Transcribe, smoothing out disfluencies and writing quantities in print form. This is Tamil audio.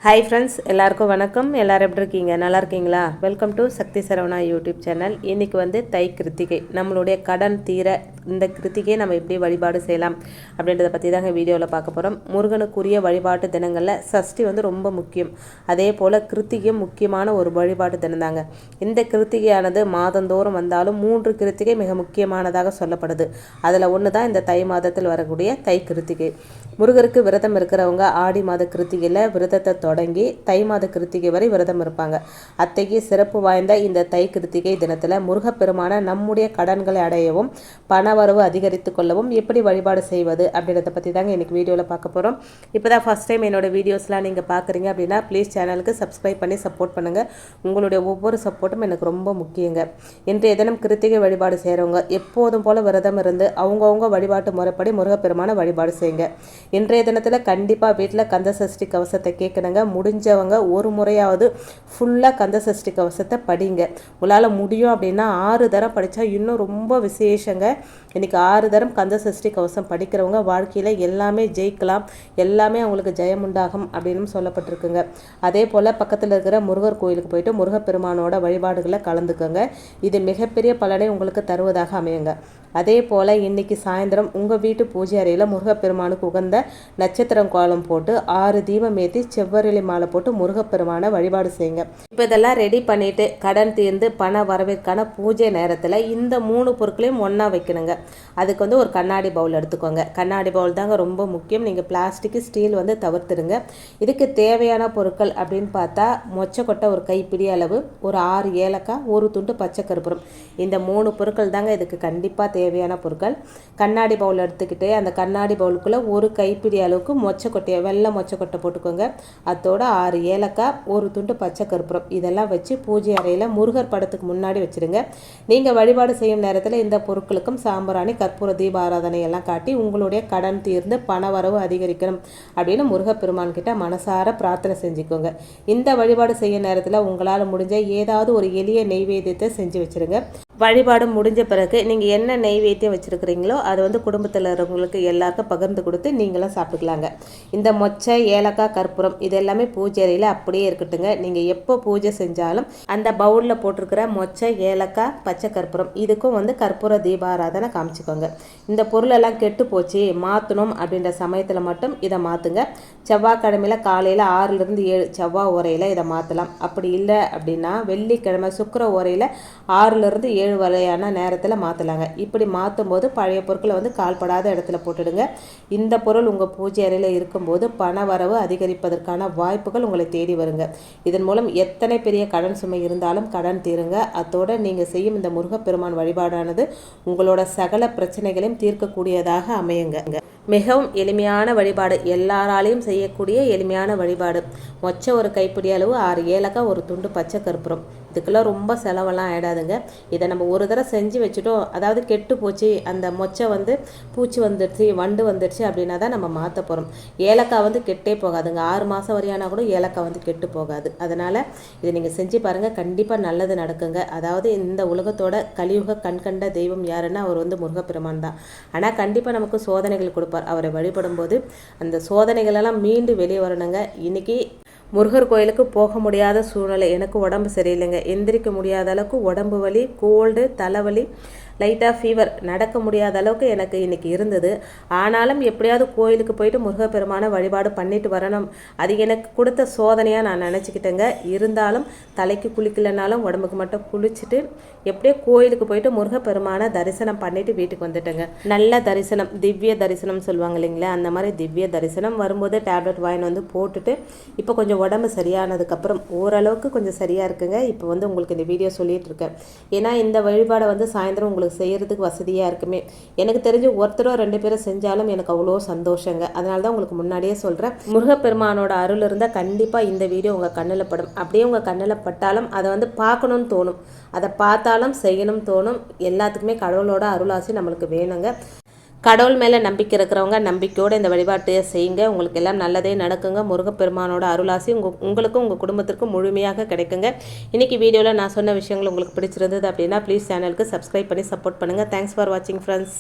ஹாய் ஃப்ரெண்ட்ஸ், எல்லாருக்கும் வணக்கம். எல்லோரும் எப்படி இருக்கீங்க? நல்லா இருக்கீங்களா? Welcome to Sakthi Saravana YouTube channel. இன்றைக்கி வந்து தை கிருத்திகை, நம்மளுடைய கடன் தீர இந்த கிருத்திகையை நம்ம எப்படி வழிபாடு செய்யலாம் அப்படின்றத பற்றி தாங்க வீடியோவில் பார்க்க போகிறோம். முருகனுக்குரிய வழிபாட்டு தினங்களில் சஷ்டி வந்து ரொம்ப முக்கியம். அதே போல் கிருத்திகையும் முக்கியமான ஒரு வழிபாட்டு தினம் தாங்க. இந்த கிருத்திகையானது மாதந்தோறும் வந்தாலும் 3 கிருத்திகை மிக முக்கியமானதாக சொல்லப்படுது. அதில் ஒன்று தான் இந்த தை மாதத்தில் வரக்கூடிய தை கிருத்திகை. முருகருக்கு விரதம் இருக்கிறவங்க ஆடி மாத கிருத்திகையில் விரதத்தை தொடங்கி தை மாத கிருத்திகை வரை விரதம் இருப்பாங்க. அத்தகைய சிறப்பு வாய்ந்த இந்த தை கிருத்திகை தினத்தில் முருகப்பெருமான நம்முடைய கடன்களை அடையவும் பணவரவு அதிகரித்து கொள்ளவும் எப்படி வழிபாடு செய்வது அப்படின்றத பற்றி தாங்க எனக்கு வீடியோவில் பார்க்க போகிறோம். இப்போ தான் ஃபஸ்ட் டைம் என்னோட வீடியோஸ்லாம் நீங்கள் பார்க்குறீங்க அப்படின்னா ப்ளீஸ் சேனலுக்கு சப்ஸ்கிரைப் பண்ணி சப்போர்ட் பண்ணுங்கள். உங்களுடைய ஒவ்வொரு சப்போர்ட்டும் எனக்கு ரொம்ப முக்கியங்க. இன்றைய தினம் கிருத்திகை வழிபாடு செய்கிறவங்க எப்போதும் போல் விரதம் இருந்து அவங்கவுங்க வழிபாட்டு முறைப்படி முருகப்பெருமான வழிபாடு செய்யுங்க. இன்றைய தினத்தில் கண்டிப்பாக வீட்டில் கந்த சஷ்டி கவசத்தை கேட்கணுங்க. முடிஞ்சவங்க ஒரு முறையாவது ஃபுல்லாக கந்த சஷ்டி கவசத்தை படிங்க. உங்களால் முடியும் அப்படின்னா 6 தரம் படித்தா இன்னும் ரொம்ப விசேஷங்க. இன்றைக்கி 6 தரம் கந்த சஷ்டி கவசம் படிக்கிறவங்க வாழ்க்கையில் எல்லாமே ஜெயிக்கலாம், எல்லாமே அவங்களுக்கு ஜெயம் உண்டாகும் அப்படின்னு சொல்லப்பட்டிருக்குங்க. அதே போல் பக்கத்தில் இருக்கிற முருகர் கோயிலுக்கு போயிட்டு முருகப்பெருமானோட வழிபாடுகளை கலந்துக்கோங்க. இது மிகப்பெரிய பலனை உங்களுக்கு தருவதாக அமையுங்க. அதே போல் இன்றைக்கி சாயந்தரம் உங்கள் வீட்டு பூஜை அறையில் முருகப்பெருமானுக்கு உகந்த நட்சத்திரம் கோலம் போட்டு 6 தீபம் ஏற்றி செவ்வரளி மாலை போட்டு முருகப்பெருமான வழிபாடு செய்யுங்க. இப்போ இதெல்லாம் ரெடி பண்ணிவிட்டு கடன் தீர்ந்து பண வரவிற்கான பூஜை நேரத்தில் இந்த 3 பொருட்களையும் ஒன்றா வைக்கணுங்க. அதுக்கு வந்து ஒரு கண்ணாடி பவுல் எடுத்துக்கோங்க. கண்ணாடி பவுல் தாங்க ரொம்ப முக்கியம். நீங்கள் பிளாஸ்டிக்கு ஸ்டீல் வந்து தவிர்த்துடுங்க. இதுக்கு தேவையான பொருட்கள் அப்படின்னு பார்த்தா மொச்சக்கொட்டை ஒரு கைப்பிடி அளவு, ஒரு 6 ஏலக்காய், ஒரு துண்டு பச்சை கற்பூரம். இந்த 3 பொருட்கள் தாங்க இதுக்கு கண்டிப்பாக தேவையான பொருட்கள். கண்ணாடி பவுல் எடுத்துக்கிட்டு அந்த கண்ணாடி பவுலுக்குள்ளே ஒரு கைப்பிடி அளவுக்கு மொச்சக்கொட்டையை வெள்ளை மொச்சக்கொட்டை போட்டுக்கோங்க. அதோட 6 ஏலக்காய், ஒரு துண்டு பச்சை கற்பூரம் இதெல்லாம் வச்சு பூஜை அறையில் முருகர் படத்துக்கு முன்னாடி வச்சுருங்க. நீங்கள் வழிபாடு செய்யும் நேரத்தில் இந்த பொருட்களுக்கும் சாம்பிராணி கற்பூர தீப ஆராதனை எல்லாம் காட்டி உங்களுடைய கடன் தீர்ந்து பண வரவு அதிகரிக்கணும் அப்படின்னு முருகப்பெருமான் கிட்ட மனசார பிரார்த்தனை செஞ்சுக்கோங்க. இந்த வழிபாடு செய்ய நேரத்தில் உங்களால் முடிஞ்ச ஏதாவது ஒரு எளிய நெய்வேத்தியத்தை செஞ்சு வச்சுருங்க. வழிபாடு முடிஞ்ச பிறகு நீங்கள் என்ன நெய்வேத்தியம் வச்சுருக்கிறீங்களோ அதை வந்து குடும்பத்தில் இருக்கிறவங்களுக்கு எல்லாருக்கும் பகிர்ந்து கொடுத்து நீங்களும் சாப்பிட்டுக்கலாங்க. இந்த மொச்சை ஏலக்காய் கற்பூரம் இது எல்லாமே பூஜை அறையில் அப்படியே இருக்கட்டுங்க. நீங்கள் எப்போ பூஜை செஞ்சாலும் அந்த பவுலில் போட்டிருக்கிற மொச்சை ஏலக்காய் பச்சை கற்பூரம் இதுக்கும் வந்து கற்பூர தீபாராதனை காமிச்சிக்கோங்க. இந்த பொருளெல்லாம் கெட்டு போச்சு மாற்றணும் அப்படின்ற சமயத்தில் மட்டும் இதை மாற்றுங்க. செவ்வாய்க்கிழமையில் காலையில் 6லேருந்து 7 செவ்வாய் ஓரையில் இதை மாற்றலாம். அப்படி இல்லை அப்படின்னா வெள்ளிக்கிழமை சுக்கிர ஓரையில் 6லேருந்து 7 வரையான நேரத்தில் மாற்றலாங்க. இப்படி மாற்றும் போது பழைய பொருட்களை வந்து கால்படாத இடத்துல போட்டுடுங்க. இந்த பொருள் உங்கள் பூஜை அறையில் இருக்கும்போது பண வரவு அதிகரிப்பதற்கான வாய்ப்புகள் உங்களை தேடி வருங்க. இதன் மூலம் எத்தனை பெரிய கடன் சுமை இருந்தாலும் கடன் தீருங்க. அதோடு நீங்கள் செய்யும் இந்த முருகப்பெருமான் வழிபாடானது உங்களோட சகல பிரச்சனைகளையும் தீர்க்கக்கூடியதாக அமையுங்க. மிகவும் எளிமையான வழிபாடு, எல்லாராலையும் செய்யக்கூடிய எளிமையான வழிபாடு. மொச்சை ஒரு கைப்பிடி அளவு, 6 ஏலக்காய், ஒரு துண்டு பச்சை கற்பூரம். இதுக்கெல்லாம் ரொம்ப செலவெல்லாம் ஆகிடாதுங்க. இதை நம்ம ஒரு தடவை செஞ்சு வச்சுட்டோம், அதாவது கெட்டு போச்சு அந்த மொச்சை வந்து பூச்சி வந்துடுச்சு வண்டு வந்துடுச்சு அப்படின்னா தான் நம்ம மாற்ற போகிறோம். ஏலக்காய் வந்து கெட்டே போகாதுங்க. 6 மாதம் வரையானா கூட ஏலக்காய் வந்து கெட்டு போகாது. அதனால் இதை நீங்கள் செஞ்சு பாருங்கள், கண்டிப்பாக நல்லது நடக்குங்க. அதாவது இந்த உலகத்தோட கலியுக கண்கண்ட தெய்வம் யாருன்னா அவர் வந்து முருகப்பெருமான் தான். ஆனால் கண்டிப்பாக நமக்கு சோதனைகள் கொடுப்பார். அவரை வழிபடும் போது அந்த சோதனைகளெல்லாம் மீண்டு வெளியே வரணுங்க. இன்னைக்கு முருகர் கோயிலுக்கு போக முடியாத சூழ்நிலை, எனக்கு உடம்பு சரியில்லைங்க, எந்திரிக்க முடியாத அளவுக்கு உடம்பு வலி, கோல்டு, தலைவலி, லைட்டாக ஃபீவர், நடக்க முடியாத அளவுக்கு எனக்கு இன்றைக்கி இருந்தது. ஆனாலும் எப்படியாவது கோயிலுக்கு போயிட்டு முருகப்பெருமான வழிபாடு பண்ணிட்டு வரணும், அது எனக்கு கொடுத்த சோதனையாக நான் நினச்சிக்கிட்டேங்க. இருந்தாலும் தலைக்கு குளிக்கலைனாலும் உடம்புக்கு மட்டும் குளிச்சுட்டு எப்படியோ கோயிலுக்கு போயிட்டு முருகப்பெருமான தரிசனம் பண்ணிவிட்டு வீட்டுக்கு வந்துட்டேங்க. நல்ல தரிசனம், திவ்ய தரிசனம் சொல்லுவாங்க இல்லைங்களா, அந்த மாதிரி திவ்ய தரிசனம் வரும்போது டேப்லெட் வாங்கி வந்து போட்டுட்டு இப்போ கொஞ்சம் உடம்பு சரியானதுக்கப்புறம் ஓரளவுக்கு கொஞ்சம் சரியாக இருக்குங்க. இப்போ வந்து உங்களுக்கு இந்த வீடியோ சொல்லிகிட்டு இருக்கேன். ஏன்னா இந்த வழிபாடை வந்து சாயந்தரம் உங்களுக்கு செய்கிறதுக்கு வசதியாக இருக்குமே. எனக்கு தெரிஞ்சு ஒருத்தரோ 2 பேரும் செஞ்சாலும் எனக்கு அவ்வளோ சந்தோஷங்க. அதனால தான் உங்களுக்கு முன்னாடியே சொல்கிறேன், முருகப்பெருமானோட அருள் இருந்தால் கண்டிப்பாக இந்த வீடியோ உங்கள் கண்ணில் படும். அப்படியே உங்கள் கண்ணில் பட்டாலும் அதை வந்து பார்க்கணும்னு தோணும், அதை பார்த்தாலும் செய்யணும் தோணும். எல்லாத்துக்குமே கடவுளோட அருளாசி நம்மளுக்கு வேணுங்க. கடவுள் மேலே நம்பிக்கை இருக்கிறவங்க நம்பிக்கையோடு இந்த வழிபாட்டை செய்யுங்க. உங்களுக்கு எல்லாம் நல்லதே நடக்குங்க. முருகப்பெருமானோட அருளாசி உங்களுக்கும் உங்கள் குடும்பத்திற்கும் முழுமையாக கிடைக்குங்க. இன்றைக்கி வீடியோவில் நான் சொன்ன விஷயங்கள் உங்களுக்கு பிடிச்சிருந்தது அப்படின்னா ப்ளீஸ் சேனலுக்கு சப்ஸ்கிரைப் பண்ணி சப்போர்ட் பண்ணுங்கள். தேங்க்ஸ் ஃபார் வாட்சிங் ஃப்ரெண்ட்ஸ்.